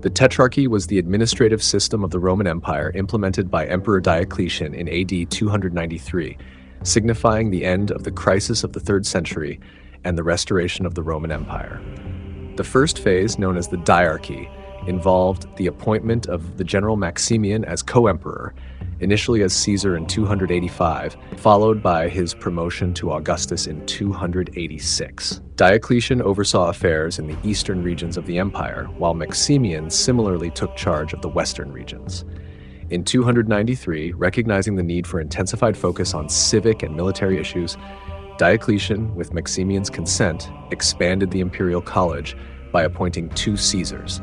The Tetrarchy was the administrative system of the Roman Empire implemented by Emperor Diocletian in AD 293, signifying the end of the crisis of the 3rd century and the restoration of the Roman Empire. The first phase, known as the Diarchy, involved the appointment of the general Maximian as co-emperor, initially as Caesar in 285, followed by his promotion to Augustus in 286. Diocletian oversaw affairs in the eastern regions of the empire, while Maximian similarly took charge of the western regions. In 293, recognizing the need for intensified focus on civic and military issues, Diocletian, with Maximian's consent, expanded the imperial college by appointing 2 Caesars,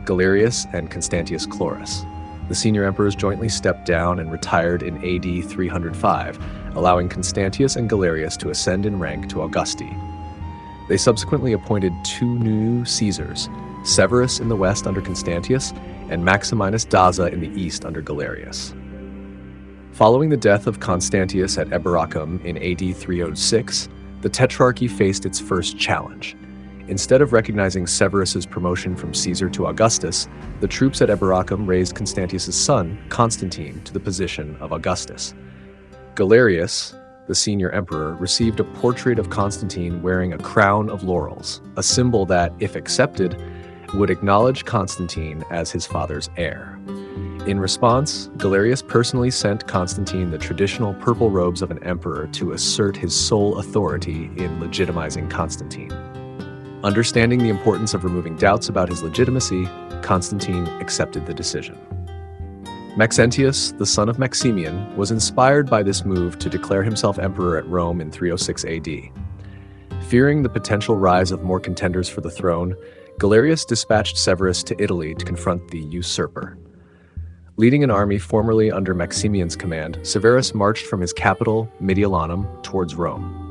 Galerius and Constantius Chlorus. The senior emperors jointly stepped down and retired in AD 305, allowing Constantius and Galerius to ascend in rank to Augusti. They subsequently appointed 2 new Caesars, Severus in the west under Constantius and Maximinus Daza in the east under Galerius. Following the death of Constantius at Eboracum in AD 306, the Tetrarchy faced its first challenge. Instead of recognizing Severus's promotion from Caesar to Augustus, the troops at Eboracum raised Constantius's son, Constantine, to the position of Augustus. Galerius, the senior emperor, received a portrait of Constantine wearing a crown of laurels, a symbol that, if accepted, would acknowledge Constantine as his father's heir. In response, Galerius personally sent Constantine the traditional purple robes of an emperor to assert his sole authority in legitimizing Constantine. Understanding the importance of removing doubts about his legitimacy, Constantine accepted the decision. Maxentius, the son of Maximian, was inspired by this move to declare himself emperor at Rome in 306 AD. Fearing the potential rise of more contenders for the throne, Galerius dispatched Severus to Italy to confront the usurper. Leading an army formerly under Maximian's command, Severus marched from his capital, Mediolanum, towards Rome.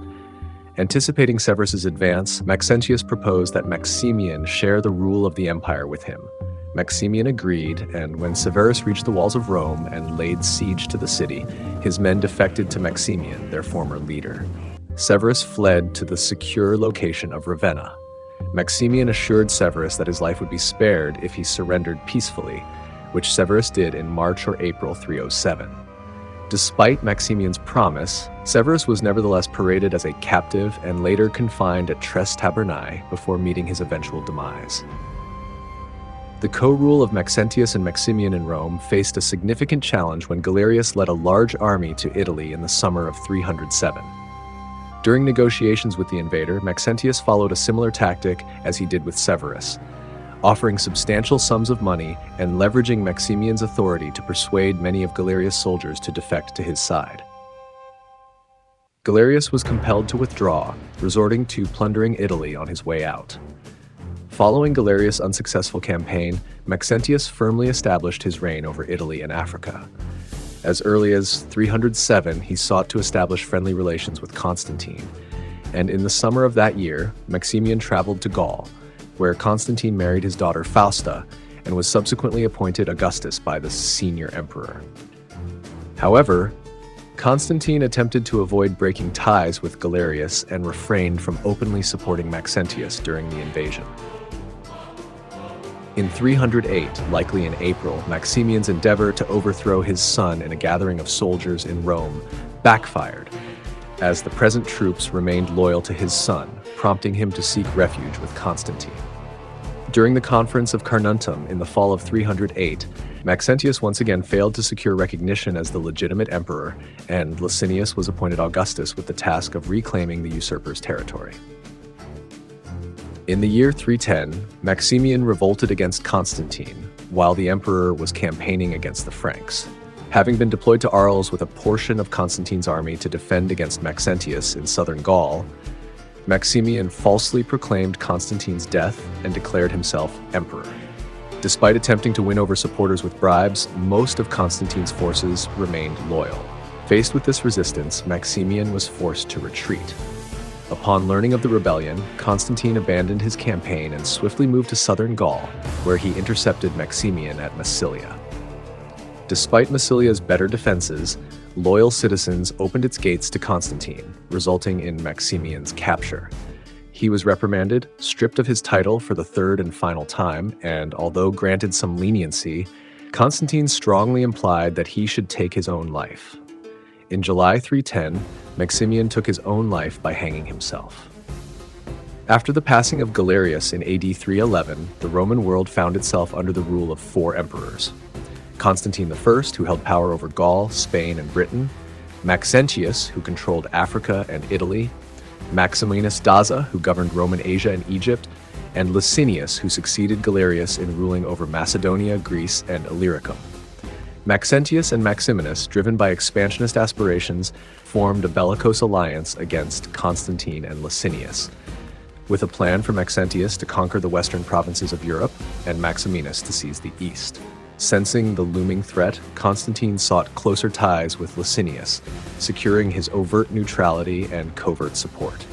Anticipating Severus's advance, Maxentius proposed that Maximian share the rule of the empire with him. Maximian agreed, and when Severus reached the walls of Rome and laid siege to the city, his men defected to Maximian, their former leader. Severus fled to the secure location of Ravenna. Maximian assured Severus that his life would be spared if he surrendered peacefully, which Severus did in March or April 307. Despite Maximian's promise, Severus was nevertheless paraded as a captive and later confined at Tres Tabernae before meeting his eventual demise. The co-rule of Maxentius and Maximian in Rome faced a significant challenge when Galerius led a large army to Italy in the summer of 307. During negotiations with the invader, Maxentius followed a similar tactic as he did with Severus, offering substantial sums of money and leveraging Maximian's authority to persuade many of Galerius' soldiers to defect to his side. Galerius was compelled to withdraw, resorting to plundering Italy on his way out. Following Galerius' unsuccessful campaign, Maxentius firmly established his reign over Italy and Africa. As early as 307, he sought to establish friendly relations with Constantine, and in the summer of that year, Maximian traveled to Gaul, where Constantine married his daughter Fausta and was subsequently appointed Augustus by the senior emperor. However, Constantine attempted to avoid breaking ties with Galerius and refrained from openly supporting Maxentius during the invasion. In 308, likely in April, Maximian's endeavor to overthrow his son in a gathering of soldiers in Rome backfired, as the present troops remained loyal to his son, prompting him to seek refuge with Constantine. During the Conference of Carnuntum in the fall of 308, Maxentius once again failed to secure recognition as the legitimate emperor, and Licinius was appointed Augustus with the task of reclaiming the usurper's territory. In the year 310, Maximian revolted against Constantine, while the emperor was campaigning against the Franks. Having been deployed to Arles with a portion of Constantine's army to defend against Maxentius in southern Gaul, Maximian falsely proclaimed Constantine's death and declared himself emperor. Despite attempting to win over supporters with bribes, most of Constantine's forces remained loyal. Faced with this resistance, Maximian was forced to retreat. Upon learning of the rebellion, Constantine abandoned his campaign and swiftly moved to southern Gaul, where he intercepted Maximian at Massilia. Despite Massilia's better defenses, loyal citizens opened its gates to Constantine, resulting in Maximian's capture. He was reprimanded, stripped of his title for the third and final time, and although granted some leniency, Constantine strongly implied that he should take his own life. In July 310, Maximian took his own life by hanging himself. After the passing of Galerius in AD 311, the Roman world found itself under the rule of 4 emperors. Constantine I, who held power over Gaul, Spain, and Britain; Maxentius, who controlled Africa and Italy; Maximinus Daza, who governed Roman Asia and Egypt; and Licinius, who succeeded Galerius in ruling over Macedonia, Greece, and Illyricum. Maxentius and Maximinus, driven by expansionist aspirations, formed a bellicose alliance against Constantine and Licinius, with a plan for Maxentius to conquer the western provinces of Europe and Maximinus to seize the east. Sensing the looming threat, Constantine sought closer ties with Licinius, securing his overt neutrality and covert support.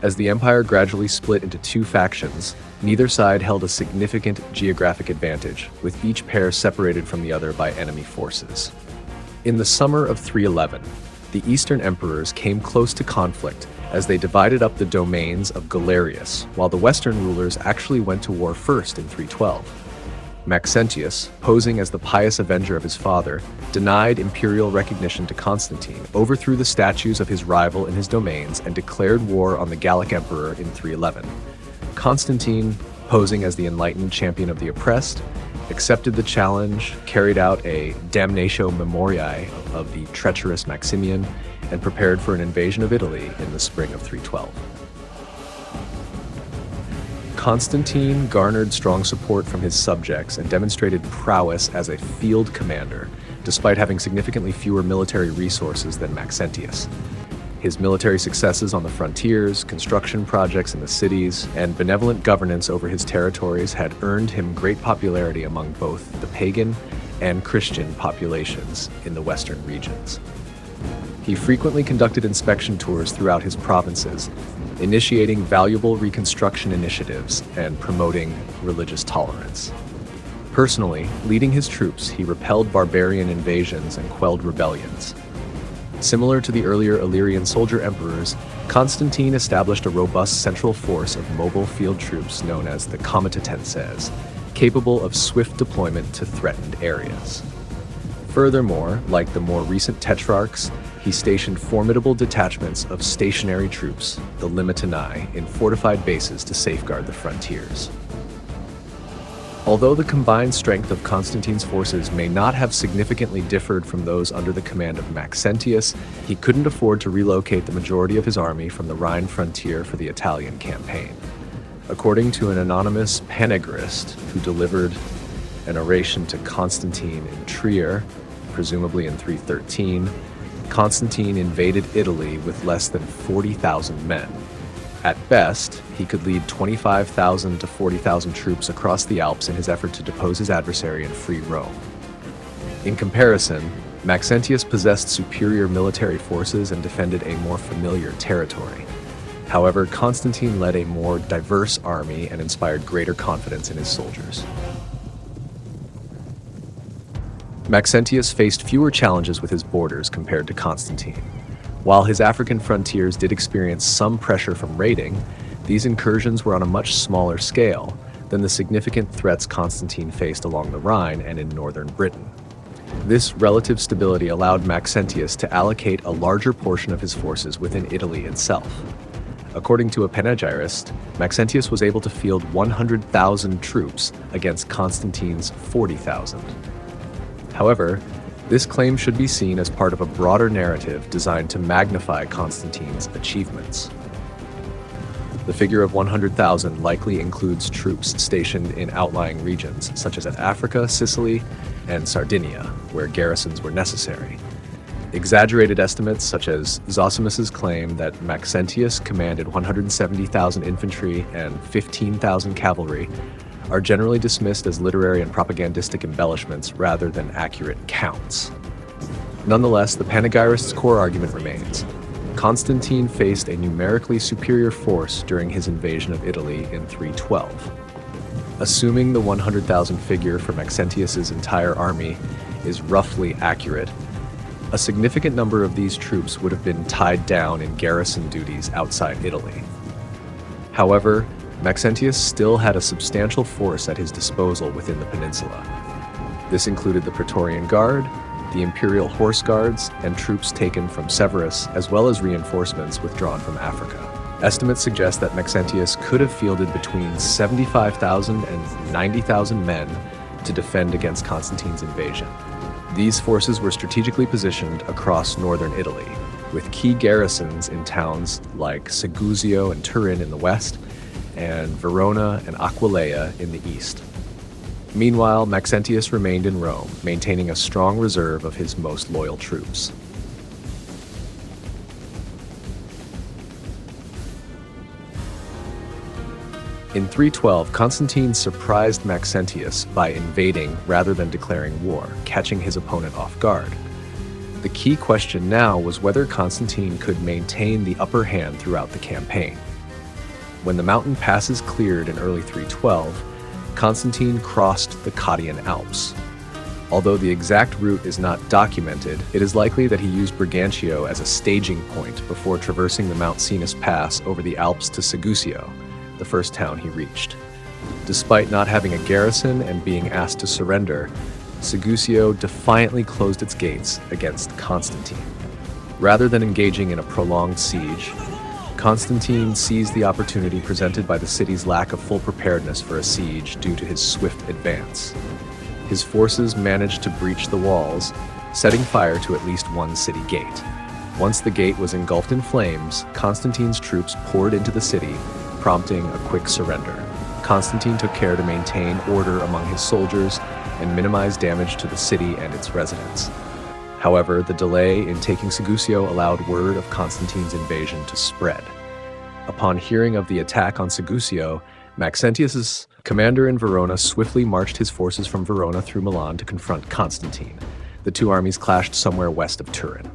As the empire gradually split into 2 factions, neither side held a significant geographic advantage, with each pair separated from the other by enemy forces. In the summer of 311, the Eastern emperors came close to conflict as they divided up the domains of Galerius, while the Western rulers actually went to war first in 312. Maxentius, posing as the pious avenger of his father, denied imperial recognition to Constantine, overthrew the statues of his rival in his domains, and declared war on the Gallic emperor in 311. Constantine, posing as the enlightened champion of the oppressed, accepted the challenge, carried out a damnatio memoriae of the treacherous Maximian, and prepared for an invasion of Italy in the spring of 312. Constantine garnered strong support from his subjects and demonstrated prowess as a field commander, despite having significantly fewer military resources than Maxentius. His military successes on the frontiers, construction projects in the cities, and benevolent governance over his territories had earned him great popularity among both the pagan and Christian populations in the western regions. He frequently conducted inspection tours throughout his provinces, initiating valuable reconstruction initiatives and promoting religious tolerance. Personally, leading his troops, he repelled barbarian invasions and quelled rebellions. Similar to the earlier Illyrian soldier emperors, Constantine established a robust central force of mobile field troops known as the comitatenses, capable of swift deployment to threatened areas. Furthermore, like the more recent Tetrarchs, he stationed formidable detachments of stationary troops, the limitanei, in fortified bases to safeguard the frontiers. Although the combined strength of Constantine's forces may not have significantly differed from those under the command of Maxentius, he couldn't afford to relocate the majority of his army from the Rhine frontier for the Italian campaign. According to an anonymous panegyrist who delivered an oration to Constantine in Trier, presumably in 313, Constantine invaded Italy with less than 40,000 men. At best, he could lead 25,000 to 40,000 troops across the Alps in his effort to depose his adversary and free Rome. In comparison, Maxentius possessed superior military forces and defended a more familiar territory. However, Constantine led a more diverse army and inspired greater confidence in his soldiers. Maxentius faced fewer challenges with his borders compared to Constantine. While his African frontiers did experience some pressure from raiding, these incursions were on a much smaller scale than the significant threats Constantine faced along the Rhine and in northern Britain. This relative stability allowed Maxentius to allocate a larger portion of his forces within Italy itself. According to a panegyrist, Maxentius was able to field 100,000 troops against Constantine's 40,000. However, this claim should be seen as part of a broader narrative designed to magnify Constantine's achievements. The figure of 100,000 likely includes troops stationed in outlying regions, such as Africa, Sicily, and Sardinia, where garrisons were necessary. Exaggerated estimates, such as Zosimus's claim that Maxentius commanded 170,000 infantry and 15,000 cavalry, are generally dismissed as literary and propagandistic embellishments rather than accurate counts. Nonetheless, the panegyrist's core argument remains. Constantine faced a numerically superior force during his invasion of Italy in 312. Assuming the 100,000 figure for Maxentius's entire army is roughly accurate, a significant number of these troops would have been tied down in garrison duties outside Italy. However, Maxentius still had a substantial force at his disposal within the peninsula. This included the Praetorian Guard, the Imperial Horse Guards, and troops taken from Severus, as well as reinforcements withdrawn from Africa. Estimates suggest that Maxentius could have fielded between 75,000 and 90,000 men to defend against Constantine's invasion. These forces were strategically positioned across northern Italy, with key garrisons in towns like Segusio and Turin in the west, and Verona and Aquileia in the east. Meanwhile, Maxentius remained in Rome, maintaining a strong reserve of his most loyal troops. In 312, Constantine surprised Maxentius by invading rather than declaring war, catching his opponent off guard. The key question now was whether Constantine could maintain the upper hand throughout the campaign. When the mountain passes cleared in early 312, Constantine crossed the Cottian Alps. Although the exact route is not documented, it is likely that he used Brigantio as a staging point before traversing the Mount Cenis Pass over the Alps to Segusio, the first town he reached. Despite not having a garrison and being asked to surrender, Segusio defiantly closed its gates against Constantine. Rather than engaging in a prolonged siege, Constantine seized the opportunity presented by the city's lack of full preparedness for a siege due to his swift advance. His forces managed to breach the walls, setting fire to at least one city gate. Once the gate was engulfed in flames, Constantine's troops poured into the city, prompting a quick surrender. Constantine took care to maintain order among his soldiers and minimize damage to the city and its residents. However, the delay in taking Segusio allowed word of Constantine's invasion to spread. Upon hearing of the attack on Segusio, Maxentius's commander in Verona swiftly marched his forces from Verona through Milan to confront Constantine. The two armies clashed somewhere west of Turin.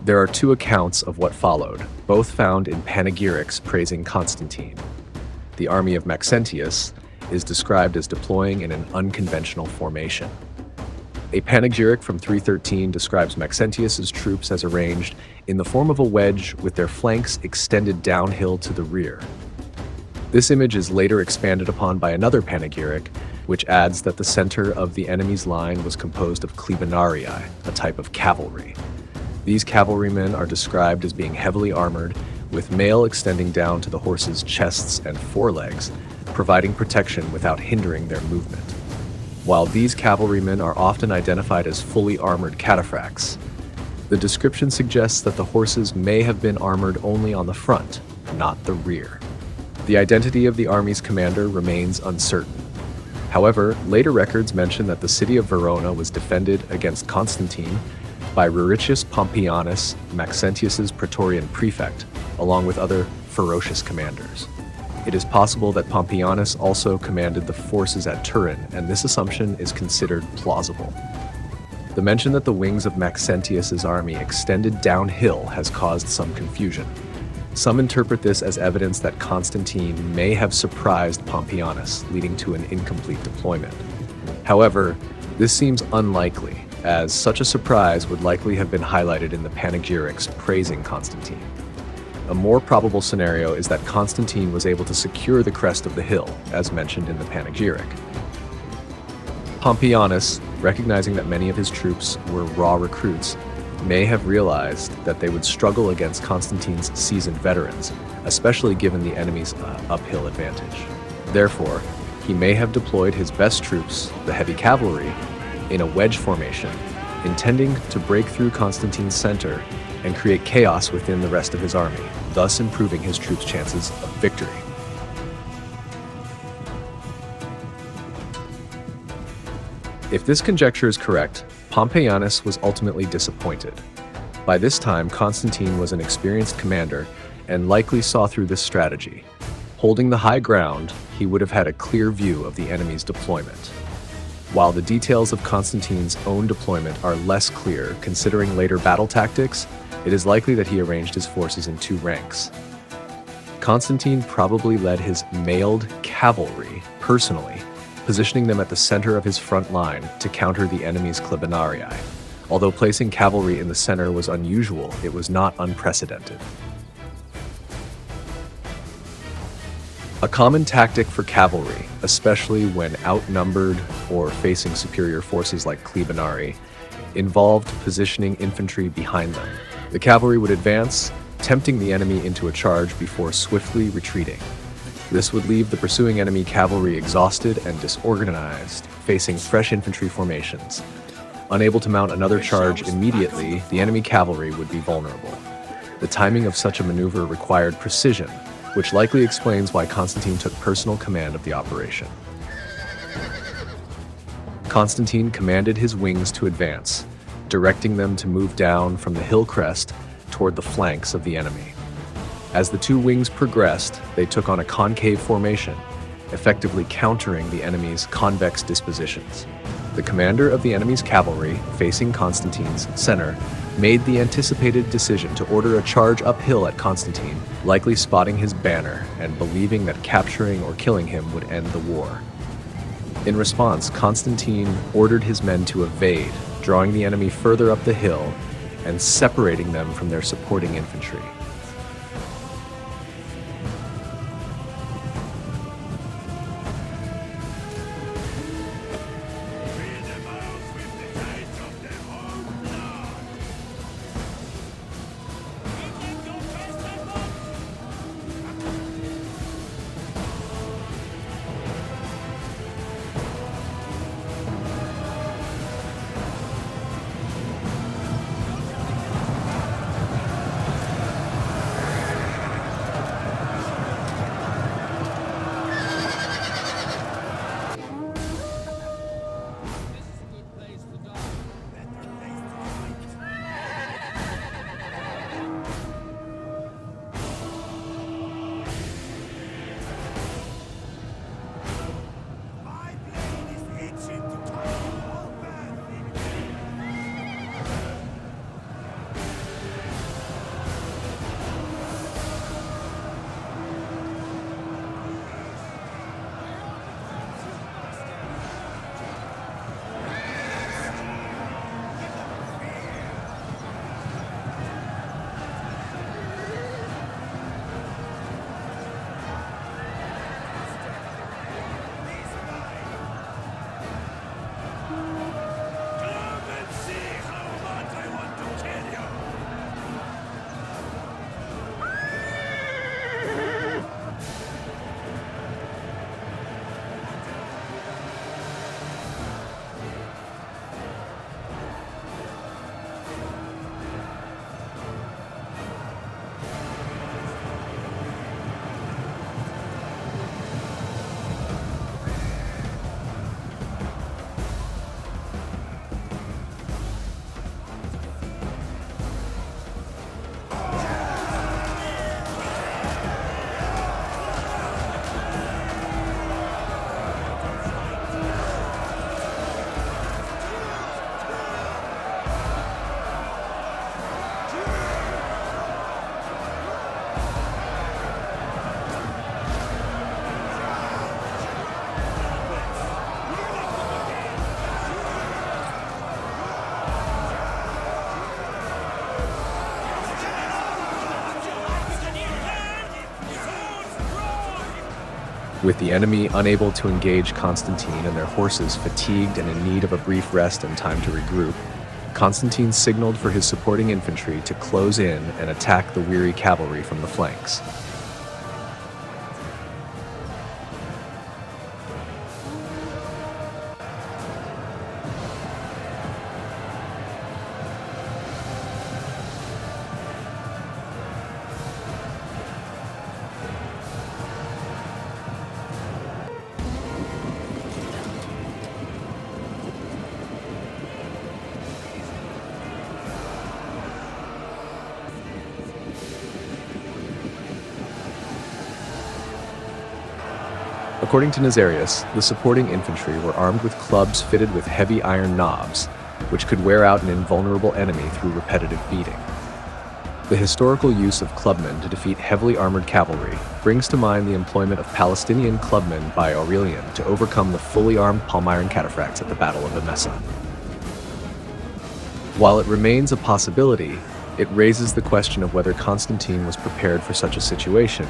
There are two accounts of what followed, both found in panegyrics praising Constantine. The army of Maxentius is described as deploying in an unconventional formation. A panegyric from 313 describes Maxentius's troops as arranged in the form of a wedge with their flanks extended downhill to the rear. This image is later expanded upon by another panegyric, which adds that the center of the enemy's line was composed of Clibanarii, a type of cavalry. These cavalrymen are described as being heavily armored, with mail extending down to the horses' chests and forelegs, providing protection without hindering their movement. While these cavalrymen are often identified as fully armored cataphracts, the description suggests that the horses may have been armored only on the front, not the rear. The identity of the army's commander remains uncertain. However, later records mention that the city of Verona was defended against Constantine by Ruricius Pompeianus, Maxentius's Praetorian prefect, along with other ferocious commanders. It is possible that Pompeianus also commanded the forces at Turin, and this assumption is considered plausible. The mention that the wings of Maxentius's army extended downhill has caused some confusion. Some interpret this as evidence that Constantine may have surprised Pompeianus, leading to an incomplete deployment. However, this seems unlikely, as such a surprise would likely have been highlighted in the panegyrics praising Constantine. A more probable scenario is that Constantine was able to secure the crest of the hill, as mentioned in the panegyric. Pompeianus, recognizing that many of his troops were raw recruits, may have realized that they would struggle against Constantine's seasoned veterans, especially given the enemy's uphill advantage. Therefore, he may have deployed his best troops, the heavy cavalry, in a wedge formation, intending to break through Constantine's center and create chaos within the rest of his army, thus improving his troops' chances of victory. If this conjecture is correct, Pompeianus was ultimately disappointed. By this time, Constantine was an experienced commander and likely saw through this strategy. Holding the high ground, he would have had a clear view of the enemy's deployment. While the details of Constantine's own deployment are less clear, considering later battle tactics, it is likely that he arranged his forces in two ranks. Constantine probably led his mailed cavalry personally, positioning them at the center of his front line to counter the enemy's Clibanarii. Although placing cavalry in the center was unusual, it was not unprecedented. A common tactic for cavalry, especially when outnumbered or facing superior forces like Clibanarii, involved positioning infantry behind them. The cavalry would advance, tempting the enemy into a charge before swiftly retreating. This would leave the pursuing enemy cavalry exhausted and disorganized, facing fresh infantry formations. Unable to mount another charge immediately, the enemy cavalry would be vulnerable. The timing of such a maneuver required precision, which likely explains why Constantine took personal command of the operation. Constantine commanded his wings to advance, directing them to move down from the hill crest toward the flanks of the enemy. As the two wings progressed, they took on a concave formation, effectively countering the enemy's convex dispositions. The commander of the enemy's cavalry, facing Constantine's center, made the anticipated decision to order a charge uphill at Constantine, likely spotting his banner and believing that capturing or killing him would end the war. In response, Constantine ordered his men to evade, drawing the enemy further up the hill and separating them from their supporting infantry. With the enemy unable to engage Constantine and their horses fatigued and in need of a brief rest and time to regroup, Constantine signaled for his supporting infantry to close in and attack the weary cavalry from the flanks. According to Nazarius, the supporting infantry were armed with clubs fitted with heavy iron knobs, which could wear out an invulnerable enemy through repetitive beating. The historical use of clubmen to defeat heavily armored cavalry brings to mind the employment of Palestinian clubmen by Aurelian to overcome the fully armed Palmyran cataphracts at the Battle of Emesa. While it remains a possibility, it raises the question of whether Constantine was prepared for such a situation,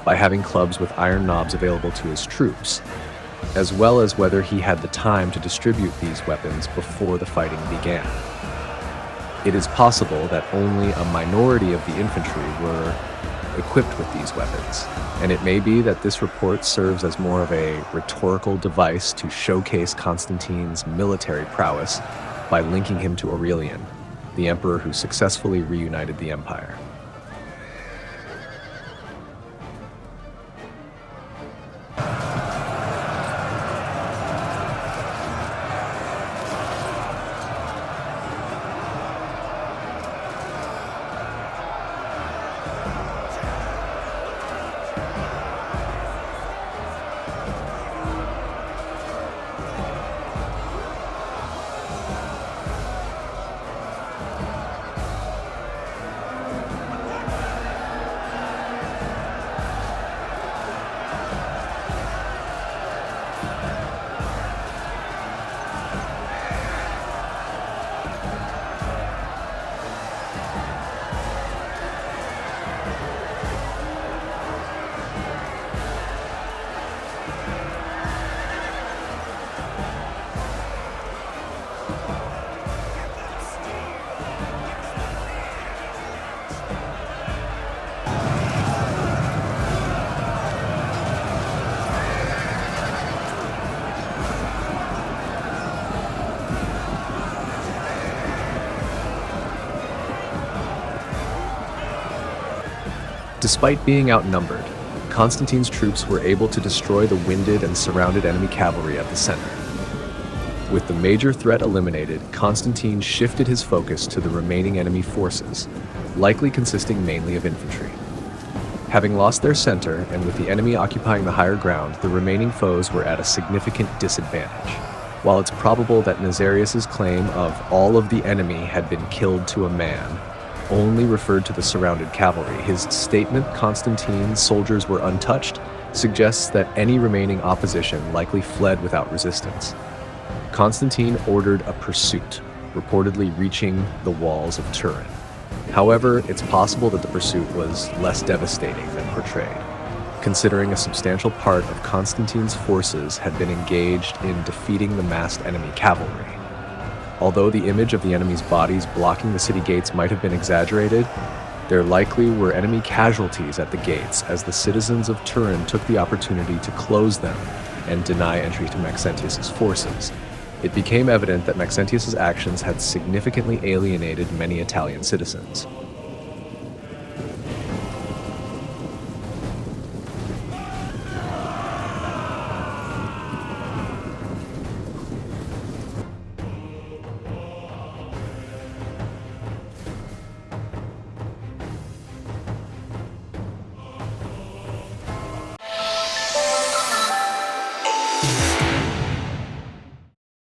by having clubs with iron knobs available to his troops, as well as whether he had the time to distribute these weapons before the fighting began. It is possible that only a minority of the infantry were equipped with these weapons, and it may be that this report serves as more of a rhetorical device to showcase Constantine's military prowess by linking him to Aurelian, the emperor who successfully reunited the empire. Despite being outnumbered, Constantine's troops were able to destroy the winded and surrounded enemy cavalry at the center. With the major threat eliminated, Constantine shifted his focus to the remaining enemy forces, likely consisting mainly of infantry. Having lost their center, and with the enemy occupying the higher ground, the remaining foes were at a significant disadvantage. While it's probable that Nazarius's claim of all of the enemy had been killed to a man only referred to the surrounded cavalry, his statement, "Constantine's soldiers were untouched," suggests that any remaining opposition likely fled without resistance. Constantine ordered a pursuit, reportedly reaching the walls of Turin. However, it's possible that the pursuit was less devastating than portrayed, considering a substantial part of Constantine's forces had been engaged in defeating the massed enemy cavalry. Although the image of the enemy's bodies blocking the city gates might have been exaggerated, there likely were enemy casualties at the gates, as the citizens of Turin took the opportunity to close them and deny entry to Maxentius's forces. It became evident that Maxentius's actions had significantly alienated many Italian citizens.